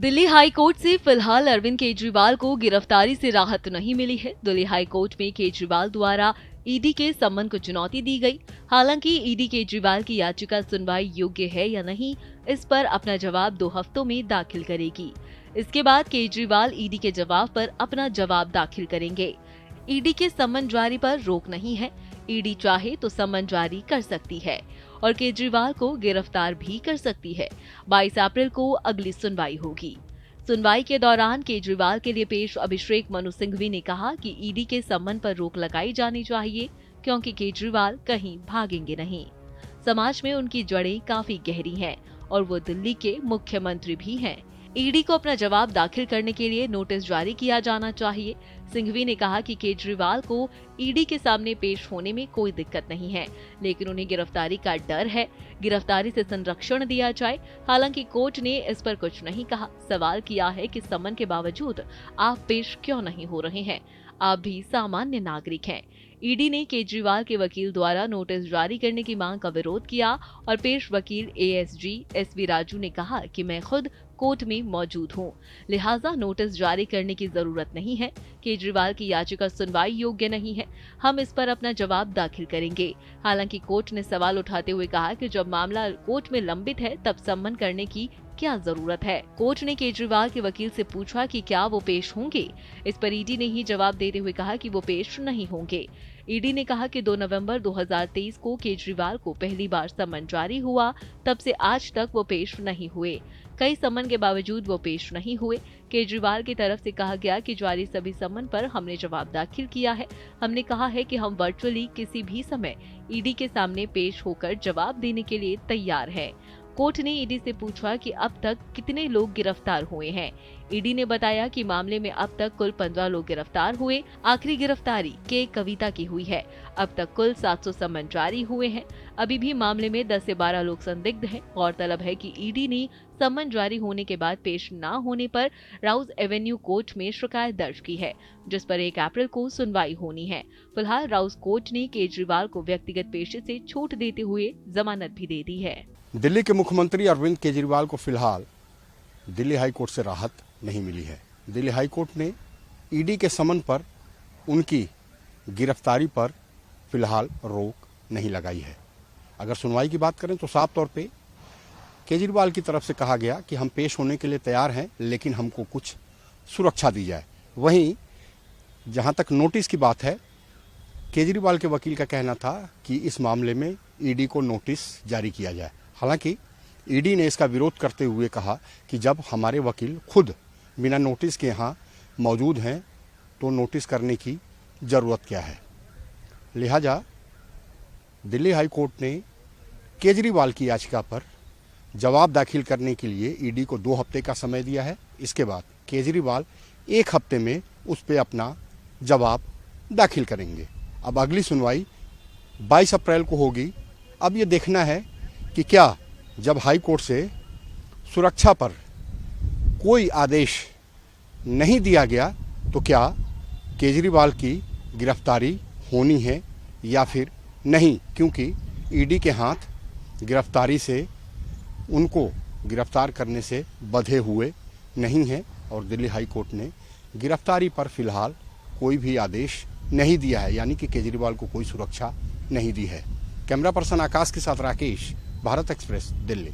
Delhi high court से फिलहाल अरविंद केजरीवाल को गिरफ्तारी से राहत नहीं मिली है। दिल्ली हाई कोर्ट में केजरीवाल द्वारा ईडी के सम्मन को चुनौती दी गई। हालांकि ईडी केजरीवाल की याचिका सुनवाई योग्य है या नहीं, इस पर अपना जवाब 2 हफ्तों में दाखिल करेगी। इसके बाद केजरीवाल ईडी के जवाब पर अपना जवाब दाखिल करेंगे। ईडी के सम्मन जारी पर रोक नहीं है। ईडी चाहे तो सम्मन जारी कर सकती है और केजरीवाल को गिरफ्तार भी कर सकती है। 22 अप्रैल को अगली सुनवाई होगी। सुनवाई के दौरान केजरीवाल के लिए पेश अभिषेक मनु सिंघवी ने कहा कि ईडी के सम्मन पर रोक लगाई जानी चाहिए, क्योंकि केजरीवाल कहीं भागेंगे नहीं। समाज में उनकी जड़ें काफी गहरी हैं और वो दिल्ली के मुख्यमंत्री भी हैं। ईडी को अपना जवाब दाखिल करने के लिए नोटिस जारी किया जाना चाहिए। सिंघवी ने कहा कि केजरीवाल को ईडी के सामने पेश होने में कोई दिक्कत नहीं है, लेकिन उन्हें गिरफ्तारी का डर है। गिरफ्तारी से संरक्षण दिया जाए। हालांकि कोर्ट ने इस पर कुछ नहीं कहा। सवाल किया है कि सम्मन के बावजूद आप पेश क्यों नहीं हो रहे हैं? आप भी सामान्य नागरिक हैं। ईडी ने केजरीवाल के वकील द्वारा नोटिस जारी करने की मांग का विरोध किया और पेश वकील एएसजी एसवी राजू ने कहा कि मैं खुद कोर्ट में मौजूद हूं, लिहाजा नोटिस जारी करने की जरूरत नहीं है। केजरीवाल की याचिका सुनवाई योग्य नहीं है। हम इस पर अपना जवाब दाखिल करेंगे। हालांकि कोर्ट ने सवाल उठाते हुए कहा कि जब मामला कोर्ट में लंबित है तब सम्मन करने की क्या जरूरत है। कोर्ट ने केजरीवाल के वकील से पूछा कि क्या वो पेश होंगे। इस पर ईडी ने ही जवाब देते हुए कहा कि वो पेश नहीं होंगे। ईडी ने कहा कि 2 नवंबर 2023 को केजरीवाल को पहली बार सम्मन जारी हुआ, तब से आज तक वो पेश नहीं हुए। कई सम्मन के बावजूद वो पेश नहीं हुए। केजरीवाल की तरफ से कहा गया कि जारी सभी सम्मन पर हमने जवाब दाखिल किया है। हमने कहा है कि हम वर्चुअली किसी भी समय ईडी के सामने पेश होकर जवाब देने के लिए तैयार हैं। कोर्ट ने ईडी से पूछा कि अब तक कितने लोग गिरफ्तार हुए हैं। ईडी ने बताया कि मामले में अब तक कुल 15 लोग गिरफ्तार हुए। आखिरी गिरफ्तारी के कविता की हुई है। अब तक कुल 700 सम्मन जारी हुए हैं। अभी भी मामले में 10 से 12 लोग संदिग्ध हैं। गौरतलब है कि ईडी ने सम्मन जारी होने के बाद पेश न होने पर राउज एवेन्यू कोर्ट में शिकायत दर्ज की है, जिस पर 1 अप्रैल को सुनवाई होनी है। फिलहाल राउज कोर्ट ने केजरीवाल को व्यक्तिगत पेशे से छूट देते हुए जमानत भी दे दी है। दिल्ली के मुख्यमंत्री अरविंद केजरीवाल को फिलहाल दिल्ली हाई कोर्ट से राहत नहीं मिली है। दिल्ली हाई कोर्ट ने ईडी के समन पर उनकी गिरफ्तारी पर फिलहाल रोक नहीं लगाई है। अगर सुनवाई की बात करें तो साफ तौर पे केजरीवाल की तरफ से कहा गया कि हम पेश होने के लिए तैयार हैं, लेकिन हमको कुछ सुरक्षा दी जाए। वहीं जहां तक नोटिस की बात है, केजरीवाल के वकील का कहना था कि इस मामले में ईडी को नोटिस जारी किया जाए। हालांकि ईडी ने इसका विरोध करते हुए कहा कि जब हमारे वकील खुद बिना नोटिस के यहाँ मौजूद हैं तो नोटिस करने की ज़रूरत क्या है। लिहाजा दिल्ली हाई कोर्ट ने केजरीवाल की याचिका पर जवाब दाखिल करने के लिए ईडी को 2 हफ्ते का समय दिया है। इसके बाद केजरीवाल 1 हफ्ते में उस पर अपना जवाब दाखिल करेंगे। अब अगली सुनवाई 22 अप्रैल को होगी। अब ये देखना है कि क्या जब हाई कोर्ट से सुरक्षा पर कोई आदेश नहीं दिया गया तो क्या केजरीवाल की गिरफ्तारी होनी है या फिर नहीं, क्योंकि ईडी के हाथ गिरफ्तारी से उनको गिरफ्तार करने से बंधे हुए नहीं हैं और दिल्ली हाई कोर्ट ने गिरफ्तारी पर फिलहाल कोई भी आदेश नहीं दिया है, यानी कि केजरीवाल को कोई सुरक्षा नहीं दी है। कैमरा पर्सन आकाश के साथ राकेश, भारत एक्सप्रेस, दिल्ली।